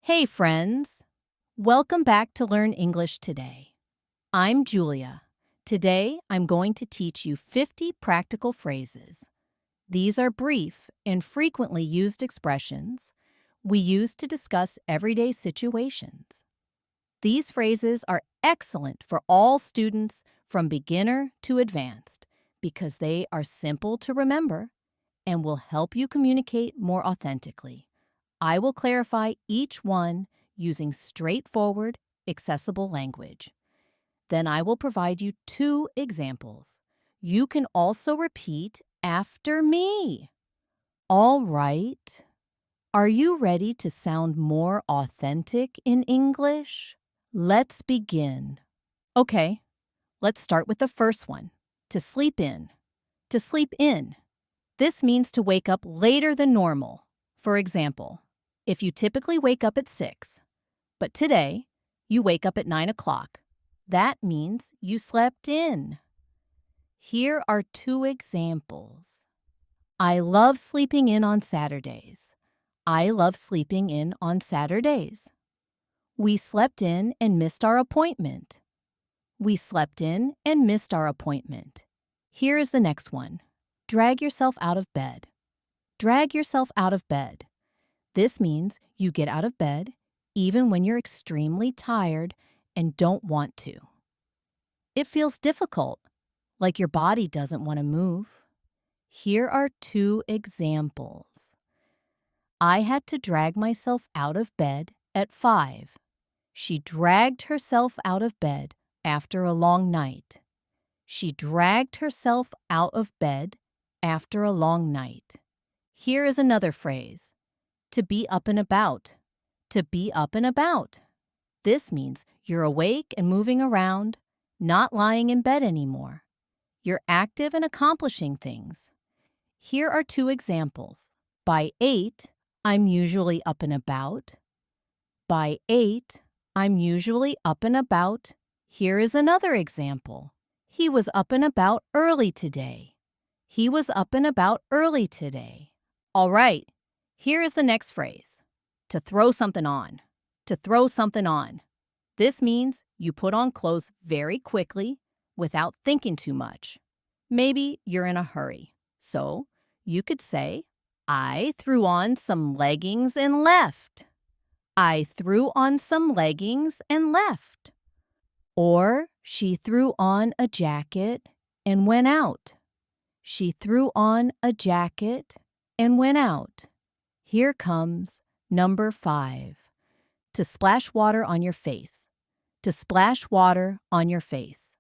Hey, friends! Welcome back to Learn English Today. I'm Julia. Today, I'm going to teach you 50 practical phrases. These are brief and frequently used expressions we use to discuss everyday situations. These phrases are excellent for all students from beginner to advanced because they are simple to remember and will help you communicate more authentically. I will clarify each one using straightforward, accessible language. Then I will provide you 2 examples. You can also repeat after me. All right. Are you ready to sound more authentic in English? Let's begin. Okay, let's start with the first one. To sleep in. To sleep in. This means to wake up later than normal. For example, if you typically wake up at 6, but today you wake up at 9 o'clock, that means you slept in. Here are 2 examples. I love sleeping in on Saturdays. I love sleeping in on Saturdays. We slept in and missed our appointment. We slept in and missed our appointment. Here is the next one. Drag yourself out of bed. Drag yourself out of bed. This means you get out of bed even when you're extremely tired and don't want to. It feels difficult, like your body doesn't want to move. Here are 2 examples. I had to drag myself out of bed at 5. She dragged herself out of bed after a long night. She dragged herself out of bed after a long night. Here is another phrase. To be up and about. To be up and about. This means you're awake and moving around, not lying in bed anymore. You're active and accomplishing things. Here are 2 examples. By 8, I'm usually up and about. By 8, I'm usually up and about. Here is another example. He was up and about early today. He was up and about early today. All right, here is the next phrase. To throw something on. To throw something on. This means you put on clothes very quickly without thinking too much. Maybe you're in a hurry. So you could say, I threw on some leggings and left. I threw on some leggings and left. Or she threw on a jacket and went out. She threw on a jacket and went out. Here comes number 5. To splash water on your face. To splash water on your face.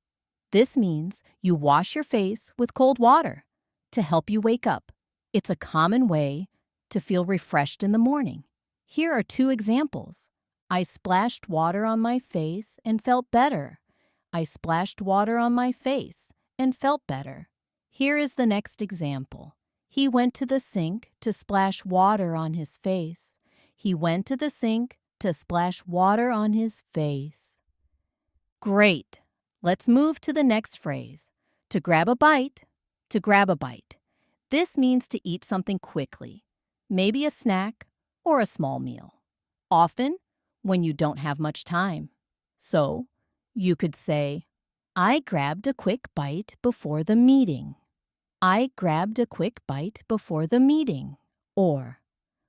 This means you wash your face with cold water to help you wake up. It's a common way to feel refreshed in the morning. Here are 2 examples. I splashed water on my face and felt better. I splashed water on my face and felt better. Here is the next example. He went to the sink to splash water on his face. He went to the sink to splash water on his face. Great. Let's move to the next phrase. To grab a bite. To grab a bite. This means to eat something quickly, maybe a snack or a small meal, often when you don't have much time. So, you could say, I grabbed a quick bite before the meeting. I grabbed a quick bite before the meeting. Or,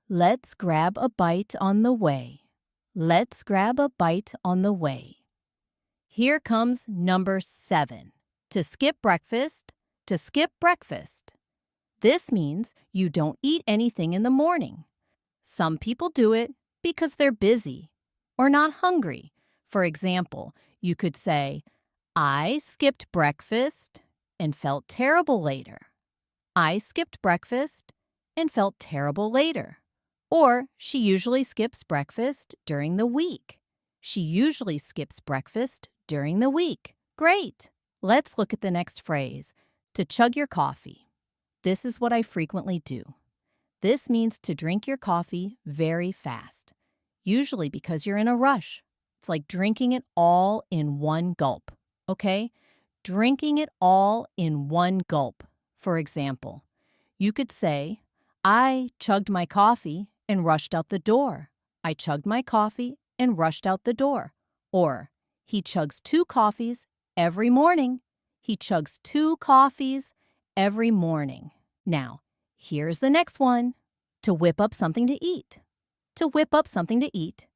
let's grab a bite on the way. Let's grab a bite on the way. Here comes number 7. To skip breakfast. To skip breakfast. This means you don't eat anything in the morning. Some people do it because they're busy or not hungry. For example, you could say, I skipped breakfast and felt terrible later. I skipped breakfast and felt terrible later. Or she usually skips breakfast during the week. She usually skips breakfast during the week. Great. Let's look at the next phrase. To chug your coffee. This is what I frequently do. This means to drink your coffee very fast, usually because you're in a rush. It's like drinking it all in one gulp, okay? Drinking it all in one gulp. For example, you could say, I chugged my coffee and rushed out the door. I chugged my coffee and rushed out the door. Or, he chugs 2 coffees every morning. He chugs 2 coffees every morning. Now, here's the next one. To whip up something to eat. To whip up something to eat.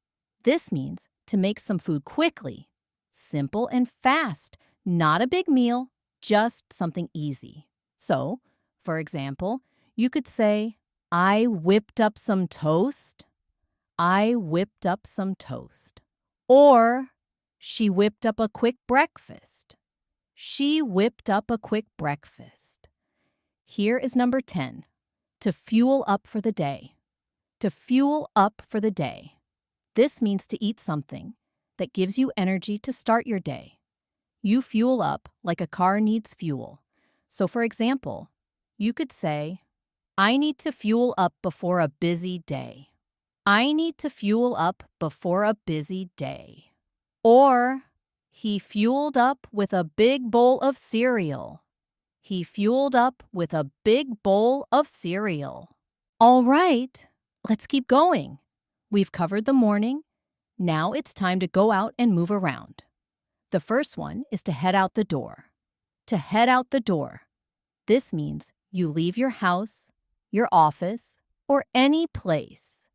This means to make some food quickly, simple and fast, not a big meal, just something easy. So, for example, you could say, I whipped up some toast. I whipped up some toast. Or, she whipped up a quick breakfast. She whipped up a quick breakfast. Here is number 10. To fuel up for the day. To fuel up for the day. This means to eat something that gives you energy to start your day. You fuel up like a car needs fuel. So, for example, you could say, I need to fuel up before a busy day. I need to fuel up before a busy day. Or, he fueled up with a big bowl of cereal. He fueled up with a big bowl of cereal. All right, let's keep going. We've covered the morning. Now it's time to go out and move around. The first one is to head out the door. To head out the door. This means you leave your house, your office, or any place.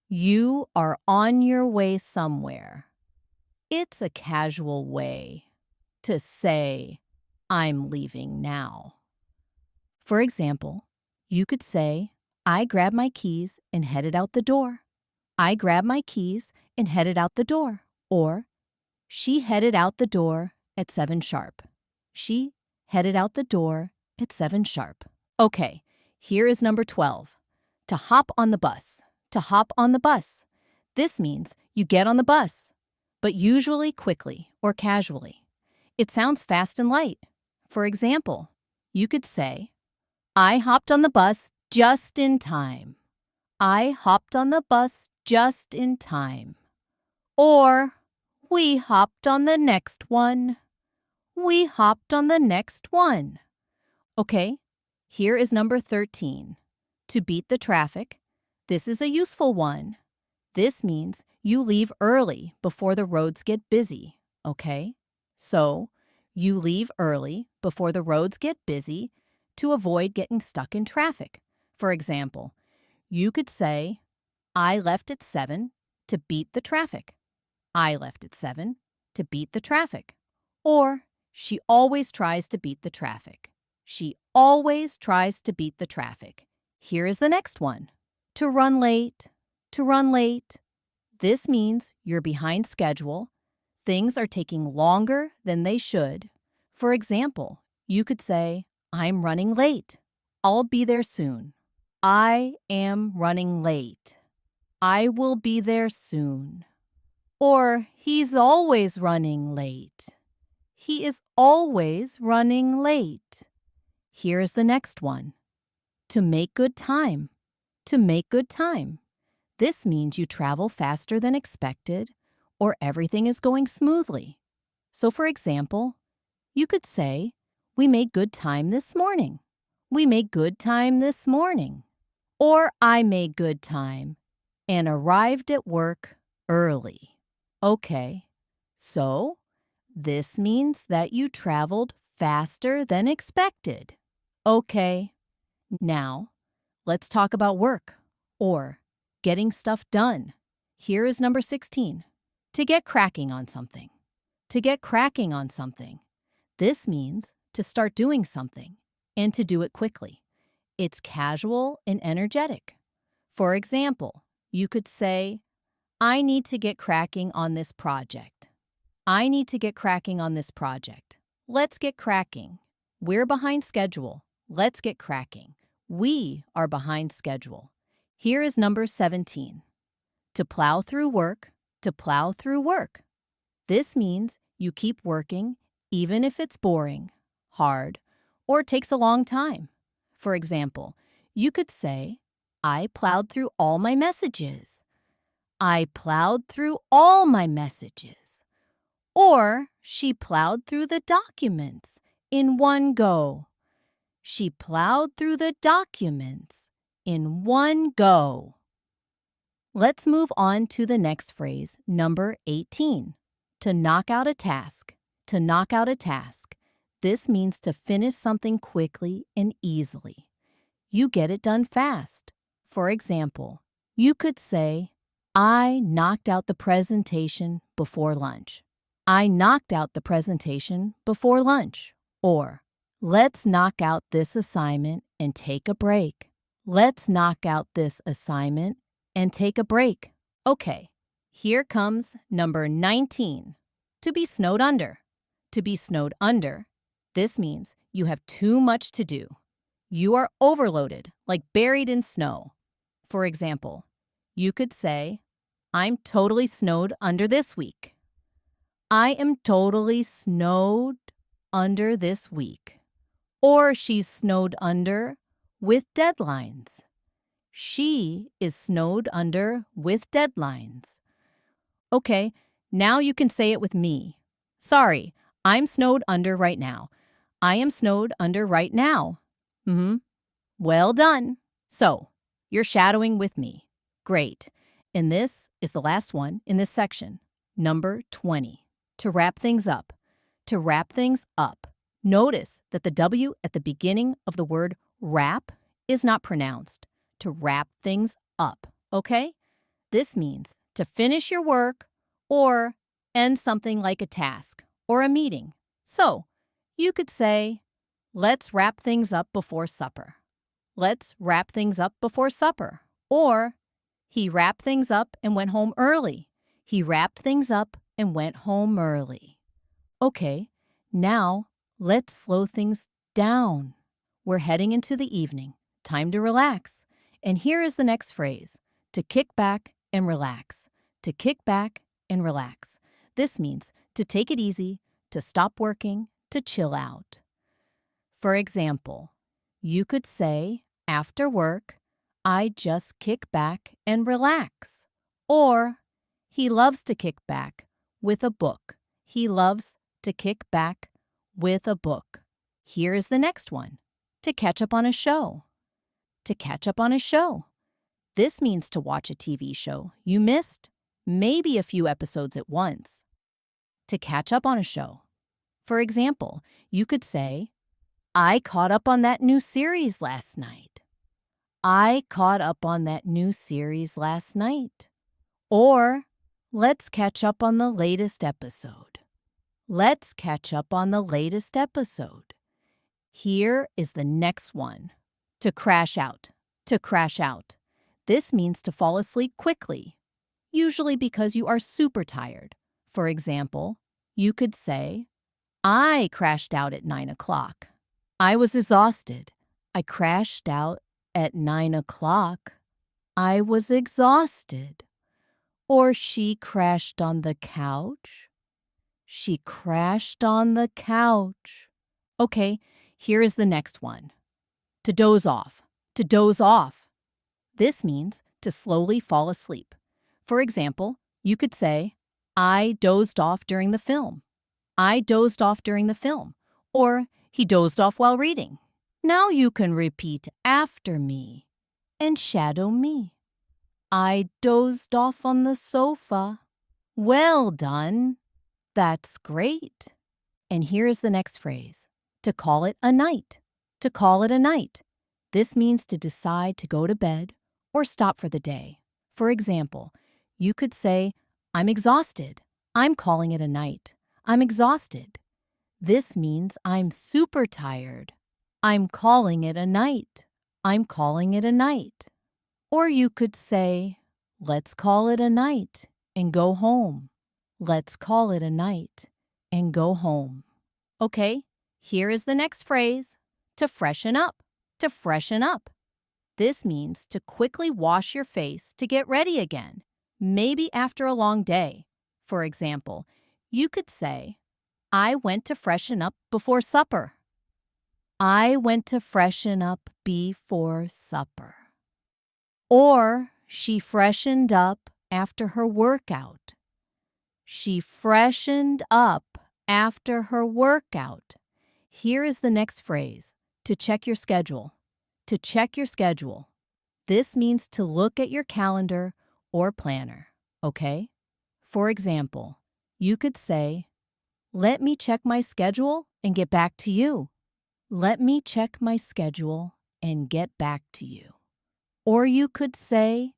You are on your way somewhere. It's a casual way to say, I'm leaving now. For example, you could say, I grabbed my keys and headed out the door. I grabbed my keys and headed out the door. Or, she headed out the door at 7 sharp. She headed out the door at 7 sharp. Okay, here is number 12. To hop on the bus. To hop on the bus. This means you get on the bus, but usually quickly or casually. It sounds fast and light. For example, you could say, I hopped on the bus just in time. I hopped on the bus just in time. Or, we hopped on the next one. We hopped on the next one. Okay, here is number 13. To beat the traffic. This is a useful one. This means you leave early before the roads get busy, okay? So, you leave early before the roads get busy to avoid getting stuck in traffic. For example, you could say, I left at 7 to beat the traffic. I left at 7 to beat the traffic. Or, she always tries to beat the traffic. She always tries to beat the traffic. Here is the next one. To run late. To run late. This means you're behind schedule. Things are taking longer than they should. For example, you could say, I'm running late. I'll be there soon. I am running late. I will be there soon. Or, he's always running late. He is always running late. Here is the next one. To make good time. To make good time. This means you travel faster than expected or everything is going smoothly. So, for example, you could say, we made good time this morning. We made good time this morning. Or, I made good time and arrived at work early. Okay, so this means that you traveled faster than expected. Okay, now let's talk about work or getting stuff done. Here is number 16. To get cracking on something. To get cracking on something. This means to start doing something and to do it quickly. It's casual and energetic. For example, you could say, I need to get cracking on this project. I need to get cracking on this project. Let's get cracking. We're behind schedule. Let's get cracking. We are behind schedule. Here is number 17. To plow through work. To plow through work. This means you keep working even if it's boring, hard, or takes a long time. For example, you could say, I plowed through all my messages. I plowed through all my messages. Or, she plowed through the documents in one go. She plowed through the documents in one go. Let's move on to the next phrase, number 18. To knock out a task. To knock out a task. This means to finish something quickly and easily. You get it done fast. For example, you could say, I knocked out the presentation before lunch. I knocked out the presentation before lunch. Or, let's knock out this assignment and take a break. Let's knock out this assignment and take a break. Okay, here comes number 19. To be snowed under. To be snowed under. This means you have too much to do. You are overloaded, like buried in snow. For example, you could say, I'm totally snowed under this week. I am totally snowed under this week. Or she's snowed under with deadlines. She is snowed under with deadlines. Okay, now you can say it with me. Sorry, I'm snowed under right now. I am snowed under right now. Well done. So, you're shadowing with me. Great. And this is the last one in this section, number 20. To wrap things up. To wrap things up. Notice that the W at the beginning of the word wrap is not pronounced. To wrap things up, okay? This means to finish your work or end something like a task or a meeting. So, you could say, let's wrap things up before supper. Let's wrap things up before supper. Or, he wrapped things up and went home early. He wrapped things up and went home early. Okay, now let's slow things down. We're heading into the evening. Time to relax. And here is the next phrase, to kick back and relax. To kick back and relax. This means to take it easy, to stop working, to chill out. For example, you could say, after work, I just kick back and relax. Or, he loves to kick back with a book. He loves to kick back with a book. Here is the next one, to catch up on a show. To catch up on a show. This means to watch a TV show you missed, maybe a few episodes at once. To catch up on a show. For example, you could say, I caught up on that new series last night. I caught up on that new series last night. Or, let's catch up on the latest episode. Let's catch up on the latest episode. Here is the next one. To crash out. To crash out. This means to fall asleep quickly, usually because you are super tired. For example, you could say, I crashed out at 9 o'clock. I was exhausted. I crashed out at 9 o'clock. I was exhausted. Or she crashed on the couch. She crashed on the couch. Okay, here is the next one. To doze off. To doze off. This means to slowly fall asleep. For example, you could say, I dozed off during the film. I dozed off during the film. Or, he dozed off while reading. Now you can repeat after me and shadow me. I dozed off on the sofa. Well done. That's great. And here is the next phrase. To call it a night. To call it a night. This means to decide to go to bed or stop for the day. For example, you could say, I'm exhausted. I'm calling it a night. I'm exhausted. This means I'm super tired. I'm calling it a night. I'm calling it a night. Or you could say, let's call it a night and go home. Let's call it a night and go home. Okay, here is the next phrase. To freshen up. To freshen up. This means to quickly wash your face to get ready again, maybe after a long day. For example, you could say, I went to freshen up before supper. I went to freshen up before supper. Or, she freshened up after her workout. She freshened up after her workout. Here is the next phrase, to check your schedule. To check your schedule. This means to look at your calendar or planner, okay? For example, you could say, "Let me check my schedule and get back to you." Let me check my schedule and get back to you. Or you could say,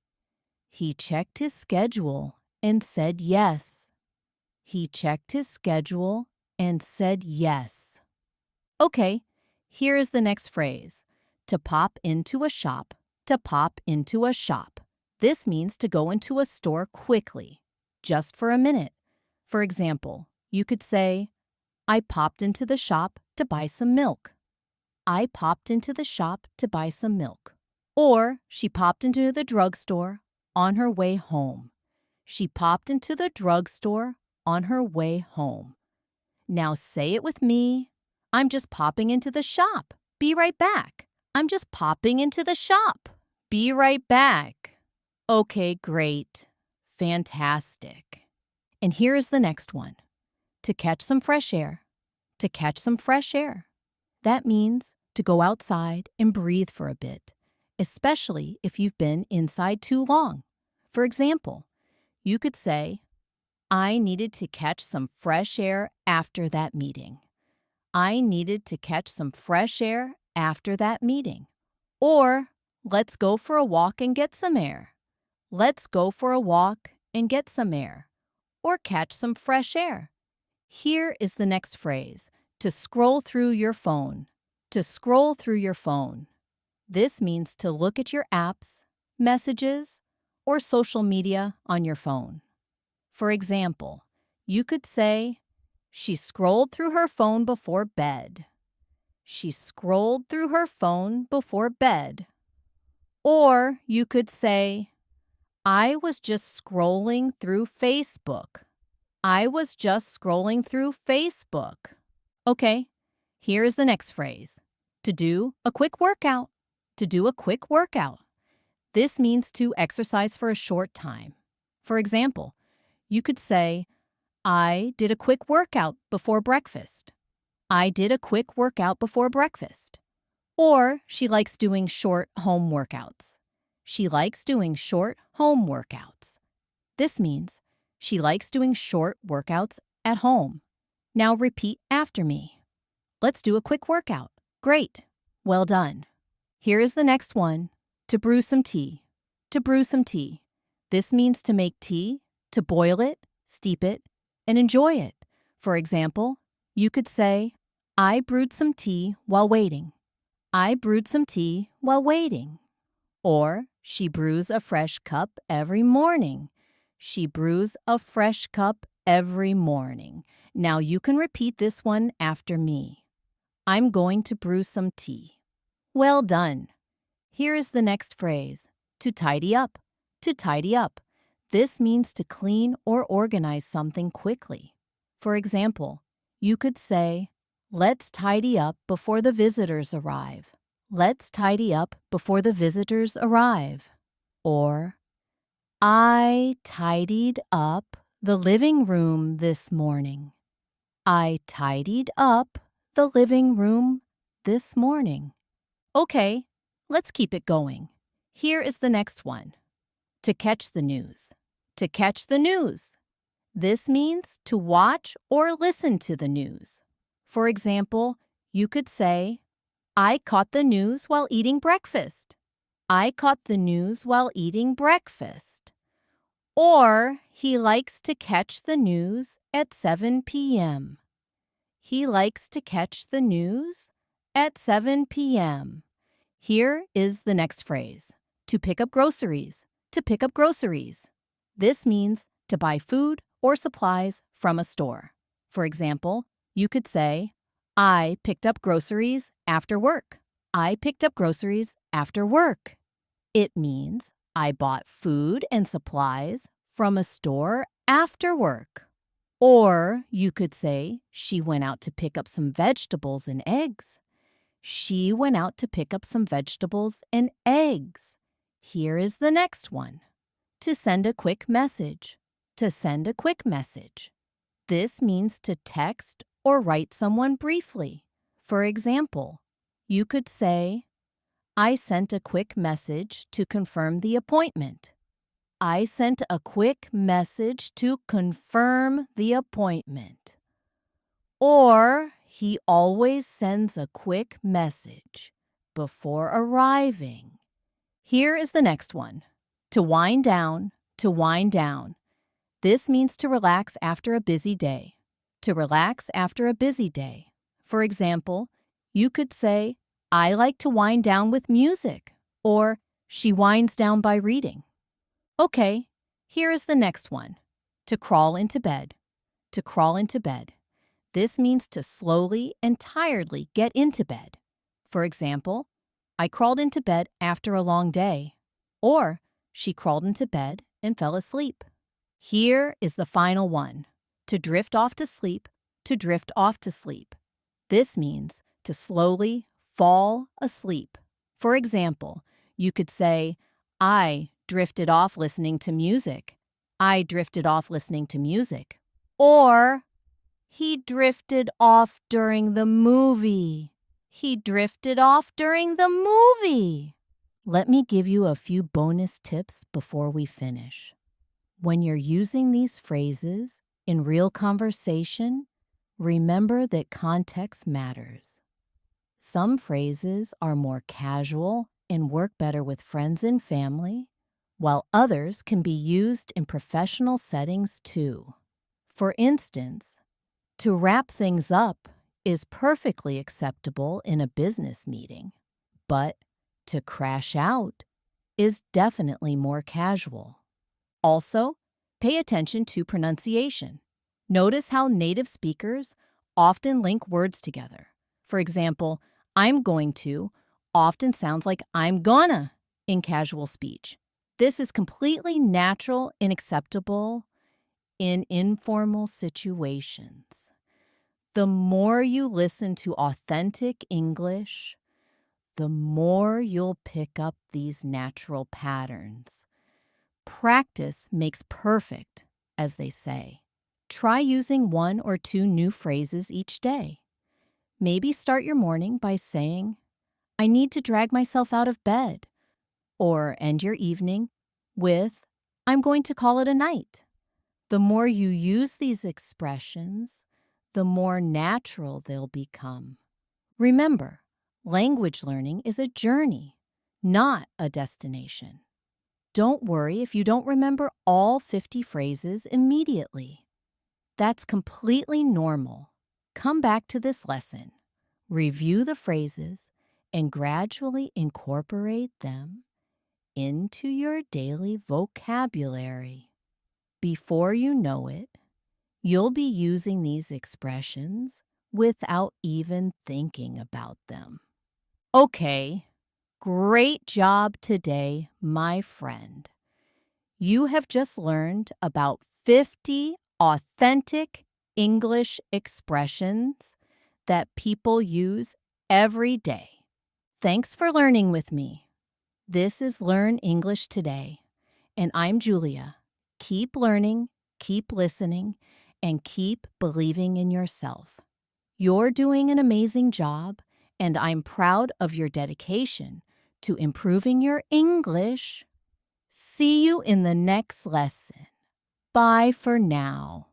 "He checked his schedule and said yes." He checked his schedule and said yes. Okay, here is the next phrase. To pop into a shop. To pop into a shop. This means to go into a store quickly, just for a minute. For example, you could say, "I popped into the shop to buy some milk." I popped into the shop to buy some milk. Or she popped into the drugstore on her way home. She popped into the drugstore on her way home. Now say it with me. I'm just popping into the shop. Be right back. I'm just popping into the shop. Be right back. Okay, great. Fantastic. And here is the next one. To catch some fresh air. To catch some fresh air. That means to go outside and breathe for a bit, especially if you've been inside too long. For example, you could say, "I needed to catch some fresh air after that meeting." I needed to catch some fresh air after that meeting. Or, "Let's go for a walk and get some air." Let's go for a walk and get some air. Or catch some fresh air. Here is the next phrase. To scroll through your phone. To scroll through your phone. This means to look at your apps, messages, or social media on your phone. For example, you could say, "She scrolled through her phone before bed." She scrolled through her phone before bed. Or you could say, "I was just scrolling through Facebook." I was just scrolling through Facebook. Okay, here is the next phrase. To do a quick workout. To do a quick workout. This means to exercise for a short time. For example, you could say, "I did a quick workout before breakfast." I did a quick workout before breakfast. Or she likes doing short home workouts. She likes doing short home workouts. This means she likes doing short workouts at home. Now repeat after me. Let's do a quick workout. Great. Well done. Here is the next one. To brew some tea. To brew some tea. This means to make tea, to boil it, steep it, and enjoy it. For example, you could say, "I brewed some tea while waiting." I brewed some tea while waiting. Or, she brews a fresh cup every morning. She brews a fresh cup every morning. Now you can repeat this one after me. I'm going to brew some tea. Well done. Here is the next phrase. To tidy up. To tidy up. This means to clean or organize something quickly. For example, you could say, "Let's tidy up before the visitors arrive." Let's tidy up before the visitors arrive. Or, I tidied up the living room this morning. I tidied up the living room this morning. Okay, let's keep it going. Here is the next one. To catch the news. To catch the news. This means to watch or listen to the news. For example, you could say, "I caught the news while eating breakfast." I caught the news while eating breakfast. Or, he likes to catch the news at 7 p.m. He likes to catch the news at 7 p.m. Here is the next phrase. To pick up groceries. To pick up groceries. This means to buy food or supplies from a store. For example, you could say, "I picked up groceries after work." I picked up groceries after work. It means I bought food and supplies from a store after work. Or you could say, she went out to pick up some vegetables and eggs. She went out to pick up some vegetables and eggs. Here is the next one. To send a quick message. To send a quick message. This means to text or write someone briefly. For example, you could say, "I sent a quick message to confirm the appointment." I sent a quick message to confirm the appointment. Or he always sends a quick message before arriving. Here is the next one. To wind down, to wind down. This means to relax after a busy day. To relax after a busy day. For example, you could say, I like to wind down with music, or she winds down by reading. Okay, here is the next one. To crawl into bed. To crawl into bed. This means to slowly and tiredly get into bed. For example, I crawled into bed after a long day. Or, she crawled into bed and fell asleep. Here is the final one. To drift off to sleep, to drift off to sleep. This means to slowly fall asleep. For example, you could say, I drifted off listening to music. I drifted off listening to music. Or, he drifted off during the movie. He drifted off during the movie. Let me give you a few bonus tips before we finish. When you're using these phrases in real conversation, remember that context matters. Some phrases are more casual and work better with friends and family, while others can be used in professional settings too. For instance, to wrap things up is perfectly acceptable in a business meeting, but to crash out is definitely more casual. Also, pay attention to pronunciation. Notice how native speakers often link words together. For example, I'm going to often sounds like I'm gonna in casual speech. This is completely natural and acceptable in informal situations. The more you listen to authentic English, the more you'll pick up these natural patterns. Practice makes perfect, as they say. Try using 1 or 2 new phrases each day. Maybe start your morning by saying, I need to drag myself out of bed. Or end your evening with, I'm going to call it a night. The more you use these expressions, the more natural they'll become. Remember, language learning is a journey, not a destination. Don't worry if you don't remember all 50 phrases immediately. That's completely normal. Come back to this lesson, review the phrases, and gradually incorporate them into your daily vocabulary. Before you know it, you'll be using these expressions without even thinking about them. Okay, great job today, my friend. You have just learned about 50 authentic English expressions that people use every day. Thanks for learning with me. This is Learn English Today, and I'm Julia. Keep learning, keep listening, and keep believing in yourself. You're doing an amazing job, and I'm proud of your dedication to improving your English. See you in the next lesson. Bye for now.